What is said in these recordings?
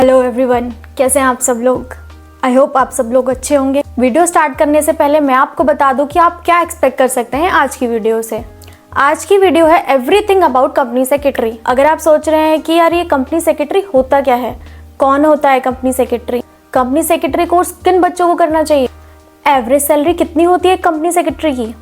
Hello everyone, कैसे हैं आप सब लोग। आई होप आप सब लोग अच्छे होंगे। वीडियो स्टार्ट करने से पहले मैं आपको बता दूं कि आप क्या एक्सपेक्ट कर सकते हैं आज की वीडियो से। आज की वीडियो है एवरीथिंग अबाउट कंपनी सेक्रेटरी। अगर आप सोच रहे हैं कि यार ये कंपनी सेक्रेटरी होता क्या है, कौन होता है कंपनी सेक्रेटरी कोर्स किन बच्चों को करना चाहिए, एवरेज सैलरी कितनी होती है कंपनी सेक्रेटरी की,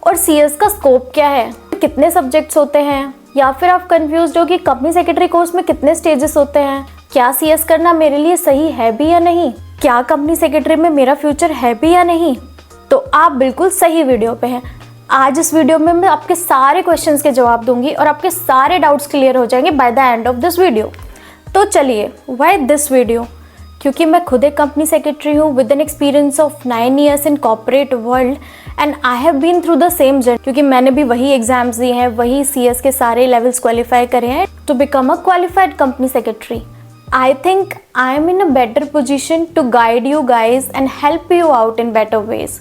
और सीएस का स्कोप क्या है, कितने सब्जेक्ट्स होते हैं, या फिर आप कंफ्यूज हो कि कंपनी सेक्रेटरी कोर्स में कितने स्टेजेस होते हैं, क्या सीएस करना मेरे लिए सही है भी या नहीं, क्या कंपनी सेक्रेटरी में मेरा फ्यूचर है भी या नहीं, तो आप बिल्कुल सही वीडियो पे हैं। आज इस वीडियो में मैं आपके सारे क्वेश्चंस के जवाब दूंगी और आपके सारे डाउट्स क्लियर हो जाएंगे by the end of this video. तो चलिए, व्हाई दिस वीडियो, क्योंकि मैं खुद एक कंपनी सेक्रेटरी हूँ with an experience of 9 years in corporate world and I have been through the same journey. क्योंकि मैंने भी वही एग्जाम्स दिए हैं, वही सीएस के सारे लेवल्स क्वालिफाई करे हैं to become a qualified company secretary. I think I am in a better position to guide you guys and help you out in better ways.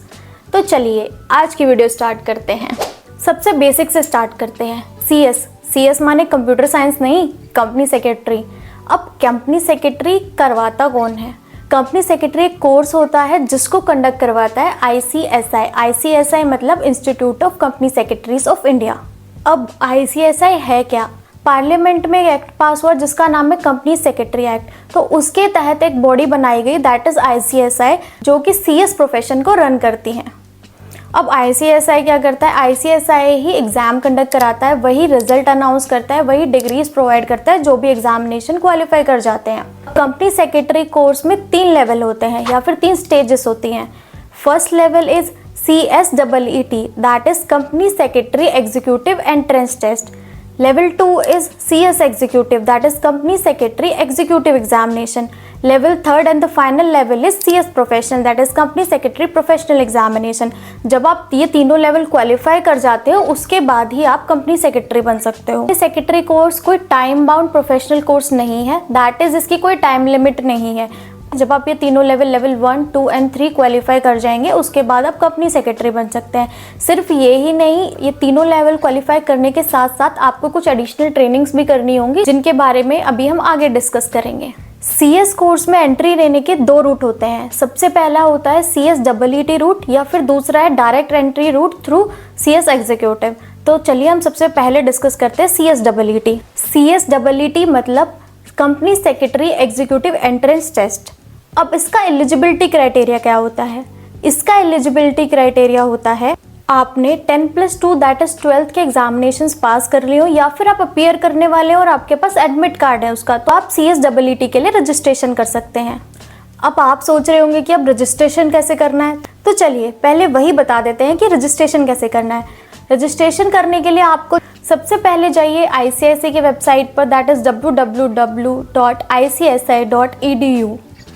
तो चलिए आज की वीडियो स्टार्ट करते हैं। सबसे बेसिक से स्टार्ट करते हैं। CS माने कंप्यूटर साइंस नहीं, कंपनी सेक्रेटरी। अब कंपनी सेक्रेटरी करवाता कौन है? कंपनी सेक्रेटरी एक कोर्स होता है जिसको कंडक्ट करवाता है ICSI मतलब institute of company secretaries of India. अब ICSI है क्या? पार्लियामेंट में एक एक्ट पास हुआ जिसका नाम है कंपनी सेक्रेटरी एक्ट। तो उसके तहत एक बॉडी बनाई गई दैट इज ICSI, जो कि CS प्रोफेशन को रन करती हैं। अब ICSI क्या करता है? ICSI ही एग्जाम कंडक्ट कराता है, वही रिजल्ट अनाउंस करता है, वही डिग्रीज प्रोवाइड करता है जो भी एग्जामिनेशन क्वालिफाई कर जाते हैं। कंपनी सेक्रेटरी कोर्स में 3 लेवल होते हैं या फिर 3 स्टेजेस होती हैं। First level is CSEET that is company secretary executive entrance test. Level 2 is CS Executive, that is Company Secretary Executive Examination. Level 3rd and the final level is CS Professional, that is Company Secretary Professional Examination. जब आप ये तीनों level qualify कर जाते हो उसके बाद ही आप कंपनी सेक्रेटरी बन सकते हो। सेक्रेटरी कोर्स कोई टाइम बाउंड प्रोफेशनल कोर्स नहीं है, दैट इज इसकी कोई टाइम लिमिट नहीं है। जब आप ये तीनों लेवल 1, 2 एंड 3 क्वालिफाई कर जाएंगे उसके बाद आप कंपनी सेक्रेटरी बन सकते हैं। सिर्फ ये ही नहीं, ये तीनों लेवल क्वालिफाई करने के साथ साथ आपको कुछ एडिशनल ट्रेनिंग्स भी करनी होंगी जिनके बारे में अभी हम आगे डिस्कस करेंगे। CS कोर्स में एंट्री लेने के 2 रूट होते हैं। सबसे पहला होता है CSEET रूट या फिर दूसरा है direct entry route through CS executive. तो चलिए हम सबसे पहले डिस्कस करते हैं CSEET। CSEET मतलब company secretary executive entrance test. अब इसका एलिजिबिलिटी क्राइटेरिया क्या होता है? इसका एलिजिबिलिटी क्राइटेरिया होता है आपने 10+2 दैट इज 12th के एग्जामिनेशंस पास कर लिए हो या फिर आप अपीयर करने वाले हो और आपके पास एडमिट कार्ड है उसका, तो आप CSEET के लिए रजिस्ट्रेशन कर सकते हैं। अब आप सोच रहे होंगे कि अब रजिस्ट्रेशन कैसे करना है, तो चलिए पहले वही बता देते हैं कि रजिस्ट्रेशन कैसे करना है। रजिस्ट्रेशन करने के लिए आपको सबसे पहले जाइए ICSI की वेबसाइट पर दैट इज www.icsi.edu।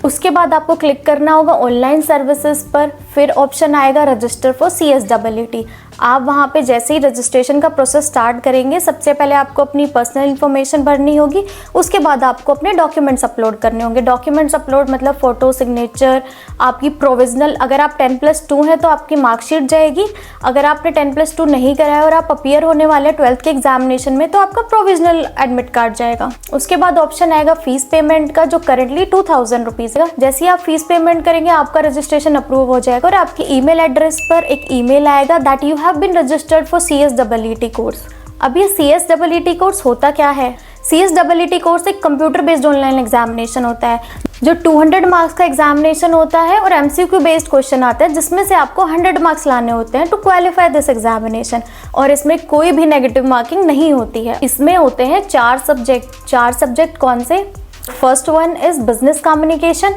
उसके बाद आपको क्लिक करना होगा ऑनलाइन सर्विसेज पर, फिर ऑप्शन आएगा रजिस्टर फॉर CSEET। आप वहाँ पे जैसे ही रजिस्ट्रेशन का प्रोसेस स्टार्ट करेंगे सबसे पहले आपको अपनी पर्सनल इन्फॉर्मेशन भरनी होगी, उसके बाद आपको अपने डॉक्यूमेंट्स अपलोड करने होंगे। डॉक्यूमेंट्स अपलोड मतलब फ़ोटो, सिग्नेचर, आपकी प्रोविजनल, अगर आप 10+2 हैं तो आपकी मार्कशीट जाएगी, अगर आपने 10+2 नहीं करा है और आप अपीयर होने वाले हैं 12th के एग्जामिनेशन में तो आपका प्रोविजनल एडमिट कार्ड जाएगा। उसके बाद ऑप्शन आएगा फीस पेमेंट का, जो करेंटली 2000 रुपीज़ है। जैसे ही आप फीस पेमेंट करेंगे आपका रजिस्ट्रेशन अप्रूव हो जाएगा और आपकी ईमेल एड्रेस पर एक ईमेल आएगा that you have been registered for CSEET course. अब ये CSEET कोर्स होता क्या है? CSEET कोर्स एक कंप्यूटर बेस्ड ऑनलाइन एग्जामिनेशन होता है जो 200 मार्क्स का एग्जामिनेशन होता है और MCQ बेस्ड क्वेश्चन आता है जिसमें से आपको 100 मार्क्स लाने होते हैं टू क्वालिफाई दिस एग्जामिनेशन, और इसमें कोई भी नेगेटिव मार्किंग नहीं होती है। इसमें होते हैं 4 सब्जेक्ट। 4 सब्जेक्ट कौन से? First one is business communication,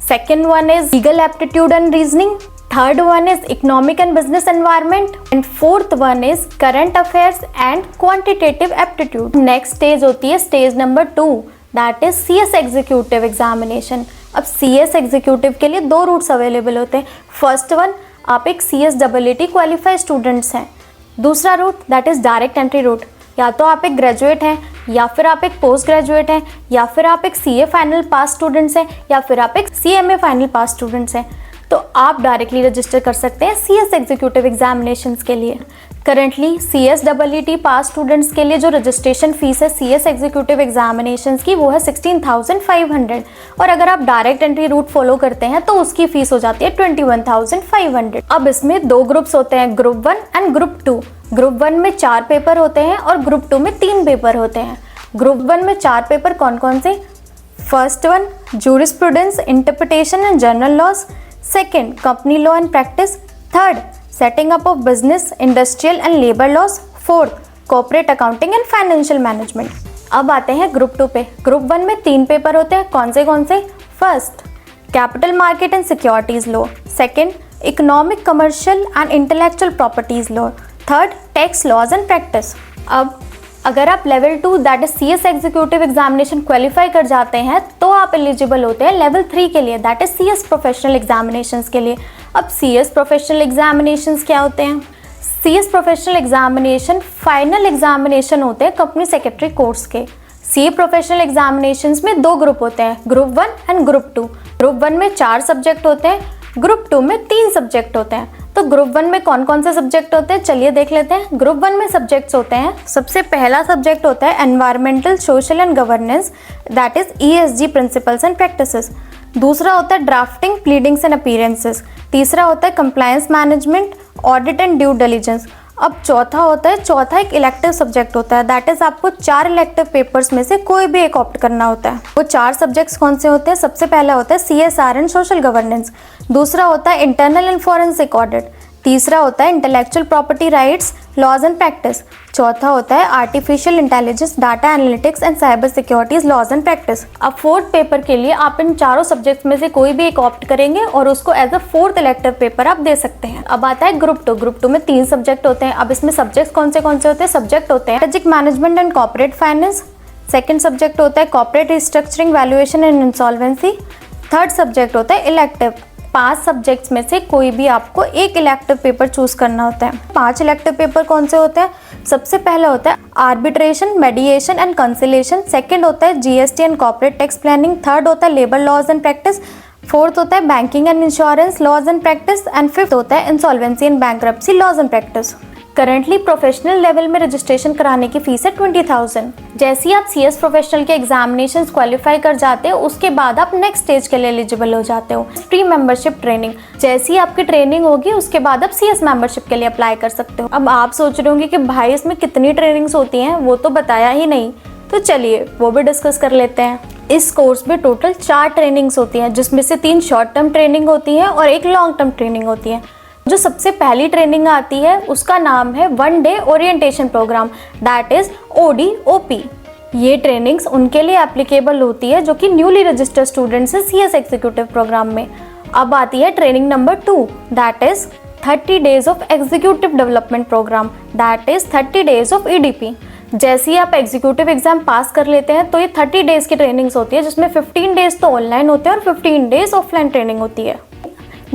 second one is legal aptitude and reasoning, third one is economic and business environment and fourth one is current affairs and quantitative aptitude. Next stage होती है stage number 2 that is CS executive examination. अब CS executive के लिए 2 roots available होते हैं। First one, आप एक CSEET qualified students हैं। दूसरा route that is direct entry route, या तो आप एक ग्रेजुएट हैं या फिर आप एक पोस्ट ग्रेजुएट हैं या फिर आप एक CA फाइनल पास स्टूडेंट्स हैं या फिर आप एक CMA फाइनल पास स्टूडेंट्स हैं। तो आप डायरेक्टली रजिस्टर कर सकते हैं CS एग्जीक्यूटिव एग्जामिनेशंस के लिए। करंटली CSEET पास स्टूडेंट्स के लिए जो रजिस्ट्रेशन फीस है CS एग्जीक्यूटिव एग्जामिनेशंस की वो है 16,500 और अगर आप डायरेक्ट एंट्री रूट फॉलो करते हैं तो उसकी फीस हो जाती है 21,500। अब इसमें दो ग्रुप्स होते हैं, ग्रुप 1 एंड ग्रुप 2। ग्रुप 1 में 4 पेपर होते हैं और ग्रुप 2 में 3 पेपर होते हैं। ग्रुप 1 में 4 पेपर कौन कौन से? First one jurisprudence, interpretation and general laws. Second company law and practice. Third setting up of business, industrial and labour laws. Fourth corporate accounting and financial management. अब आते हैं ग्रुप 2 पे। ग्रुप 1 में 3 paper होते हैं, कौन से? First capital market and securities law. Second economic, commercial and intellectual properties law. Third tax laws and practice. अब अगर आप level 2 that is CS executive examination qualify कर जाते हैं तो आप एलिजिबल होते हैं लेवल 3 के लिए, that is CS professional examinations के लिए। अब CS प्रोफेशनल एग्जामिनेशंस क्या होते हैं? CS professional examination final examination होते हैं कंपनी सेक्रेटरी कोर्स के। CA प्रोफेशनल एग्जामिनेशंस में 2 ग्रुप होते हैं, ग्रुप 1 एंड ग्रुप 2। ग्रुप 1 में 4 सब्जेक्ट होते हैं, ग्रुप 2 में 3 सब्जेक्ट होते हैं। तो ग्रुप 1 में कौन कौन से सब्जेक्ट होते हैं चलिए देख लेते हैं। ग्रुप 1 में सब्जेक्ट्स होते हैं, सबसे पहला सब्जेक्ट होता है environmental, social and governance, that is ESG principles and practices. दूसरा होता है ड्राफ्टिंग, प्लीडिंग्स एंड अपीयरेंसेस। तीसरा होता है compliance management, audit and due diligence. अब चौथा एक इलेक्टिव सब्जेक्ट होता है, दैट इज आपको 4 इलेक्टिव पेपर्स में से कोई भी एक ऑप्ट करना होता है। वो 4 सब्जेक्ट्स कौन से होते हैं? सबसे पहला होता है CSR एंड सोशल गवर्नेंस। दूसरा होता है इंटरनल एंड फॉरेंसिक ऑडिट। तीसरा होता है intellectual property rights, laws and practice. चौथा होता है artificial intelligence, data analytics and cyber securities, laws and practice. अब 4th पेपर के लिए आप इन चारों सब्जेक्ट्स में से कोई भी एक ऑप्ट करेंगे और उसको as a 4th elective paper आप दे सकते हैं। अब आता है ग्रुप 2। ग्रुप 2 में 3 सब्जेक्ट होते हैं। अब इसमें सब्जेक्ट्स कौन से होते हैं? सब्जेक्ट होते हैं strategic management and corporate finance. Second subject होता है corporate restructuring, valuation and insolvency. Third subject होता है इलेक्टिव। 5 सब्जेक्ट्स में से कोई भी आपको एक इलेक्टिव पेपर चूज करना होता है। 5 इलेक्टिव पेपर कौन से होते हैं? सबसे पहला होता है arbitration, mediation and conciliation. Second होता है GST and corporate tax planning. Third होता है labour laws and practice. Fourth होता है banking and insurance, laws and practice. And fifth होता है insolvency and bankruptcy, laws and practice. Currently professional level में registration कराने की फीस है 20,000। जैसे ही आप CS प्रोफेशनल के एग्जामिनेशंस क्वालिफाई कर जाते हो उसके बाद आप नेक्स्ट स्टेज के लिए एलिजिबल हो जाते हो, फ्री मेंबरशिप ट्रेनिंग। जैसी आपकी ट्रेनिंग होगी उसके बाद आप CS मेंबरशिप के लिए अप्लाई कर सकते हो। अब आप सोच रहे होंगे कि भाई इसमें कितनी ट्रेनिंग्स होती हैं, वो तो बताया ही नहीं, तो चलिए वो भी डिस्कस कर लेते हैं। इस कोर्स में टोटल 4 ट्रेनिंग्स होती हैं, जिसमें से 3 शॉर्ट टर्म ट्रेनिंग होती है और 1 लॉन्ग टर्म ट्रेनिंग होती है। जो सबसे पहली ट्रेनिंग आती है उसका नाम है 1 day orientation programme, that is ODOP। ये ट्रेनिंग्स उनके लिए एप्लीकेबल होती है जो कि न्यूली रजिस्टर्ड स्टूडेंट्स है CS एग्जीक्यूटिव प्रोग्राम में। अब आती है training number 2, that is 30 days of executive development programme, that is 30 days of EDP। जैसे ही आप एग्जीक्यूटिव एग्जाम पास कर लेते हैं तो ये 30 डेज की ट्रेनिंग्स होती है, जिसमें 15 डेज तो ऑनलाइन होते हैं और 15 डेज ऑफलाइन ट्रेनिंग होती है।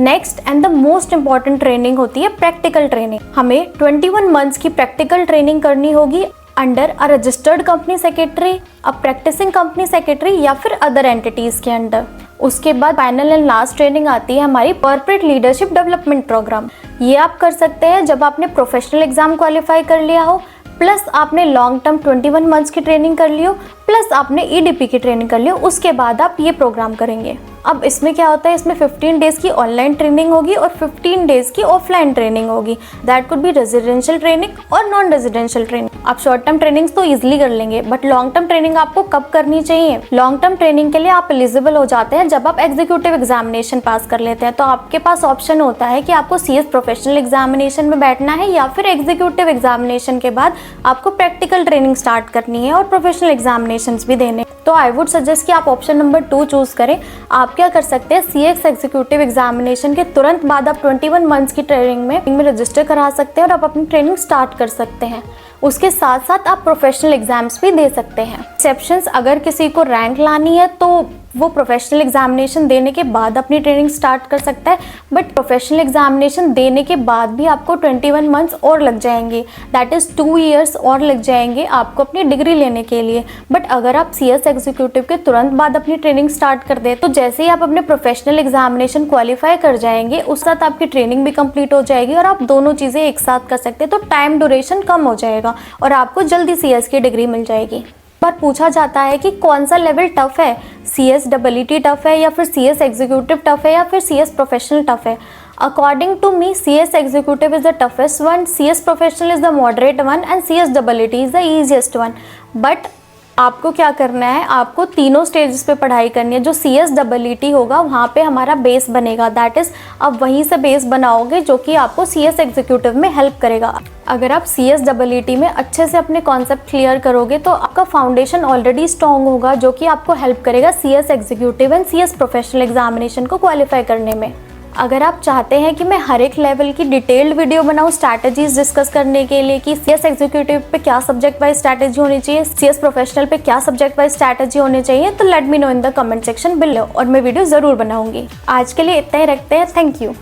Next and the most important training होती है प्रैक्टिकल ट्रेनिंग। हमें 21 मंथ्स की प्रैक्टिकल ट्रेनिंग करनी होगी under a registered company secretary, a practising company secretary या फिर अदर एंटिटीज के अंडर। उसके बाद फाइनल एंड लास्ट ट्रेनिंग आती है हमारी कॉर्पोरेट लीडरशिप डेवलपमेंट प्रोग्राम। ये आप कर सकते हैं जब आपने प्रोफेशनल एग्जाम क्वालिफाई कर लिया हो, प्लस आपने लॉन्ग टर्म 21 मंथ्स की ट्रेनिंग कर ली हो, प्लस आपने EDP की ट्रेनिंग कर ली हो, उसके बाद आप ये प्रोग्राम करेंगे। अब इसमें क्या होता है, इसमें 15 डेज की ऑनलाइन ट्रेनिंग होगी और 15 डेज की ऑफलाइन ट्रेनिंग होगी। That could be residential training और नॉन रेजिडेंशियल ट्रेनिंग। आप शॉर्ट टर्म ट्रेनिंग्स तो ईजिली कर लेंगे, बट लॉन्ग टर्म ट्रेनिंग आपको कब करनी चाहिए? लॉन्ग टर्म ट्रेनिंग के लिए आप एलिजिबल हो जाते हैं जब आप एग्जीक्यूटिव एग्जामिनेशन पास कर लेते हैं। तो आपके पास ऑप्शन होता है कि आपको CS प्रोफेशनल एग्जामिनेशन में बैठना है या फिर एग्जीक्यूटिव एग्जामिनेशन के बाद आपको प्रैक्टिकल ट्रेनिंग स्टार्ट करनी है और प्रोफेशनल एग्जामिनेशंस भी देने। तो आई वुड सजेस्ट कि आप ऑप्शन नंबर 2 चूज करें। आप क्या कर सकते हैं, CS एग्जीक्यूटिव एग्जामिनेशन के तुरंत बाद आप 21 मंथ्स की ट्रेनिंग में रजिस्टर करा सकते हैं और आप अपनी ट्रेनिंग स्टार्ट कर सकते हैं। उसके साथ साथ आप प्रोफेशनल एग्जाम्स भी दे सकते हैं। एक्सेप्शंस, अगर किसी को रैंक लानी है तो वो प्रोफेशनल एग्जामिनेशन देने के बाद अपनी ट्रेनिंग स्टार्ट कर सकता है, बट प्रोफेशनल एग्जामिनेशन देने के बाद भी आपको 21 मंथ्स और लग जाएंगे, दैट इज़ 2 ईयर्स और लग जाएंगे आपको अपनी डिग्री लेने के लिए। बट अगर आप CS एग्जीक्यूटिव के तुरंत बाद अपनी ट्रेनिंग स्टार्ट कर दें तो जैसे ही आप अपने प्रोफेशनल एग्जामिनेशन क्वालिफाई कर जाएंगे उस साथ आपकी ट्रेनिंग भी कंप्लीट हो जाएगी और आप दोनों चीज़ें एक साथ कर सकते हैं, तो टाइम ड्यूरेशन कम हो जाएगा और आपको जल्दी CS की डिग्री मिल जाएगी। पर पूछा जाता है कि कौन सा लेवल टफ है, CS EET टफ है या फिर CS एग्जीक्यूटिव टफ है या फिर CS प्रोफेशनल टफ है। According to me, CS executive is the toughest one, CS professional is the moderate one and CS EET is the easiest one. But आपको क्या करना है, आपको तीनों स्टेजेस पे पढ़ाई करनी है। जो CS EET होगा वहाँ पे हमारा बेस बनेगा, दैट इज़ आप वहीं से बेस बनाओगे जो कि आपको CS एग्जीक्यूटिव में हेल्प करेगा। अगर आप CS EET में अच्छे से अपने कॉन्सेप्ट क्लियर करोगे तो आपका फाउंडेशन ऑलरेडी स्ट्रॉन्ग होगा जो कि आपको हेल्प करेगा CS executive and CS professional examination को क्वालिफाई करने में। अगर आप चाहते हैं कि मैं हर एक लेवल की डिटेल्ड वीडियो बनाऊं स्ट्रैटेजीज डिस्कस करने के लिए कि CS एग्जीक्यूटिव पे क्या सब्जेक्ट वाइज स्ट्रैटेजी होनी चाहिए, CS प्रोफेशनल पे क्या सब्जेक्ट वाइज स्ट्रैटेजी होनी चाहिए, तो let me know in the comment section below और मैं वीडियो ज़रूर बनाऊंगी। आज के लिए इतना ही रखते हैं, थैंक यू।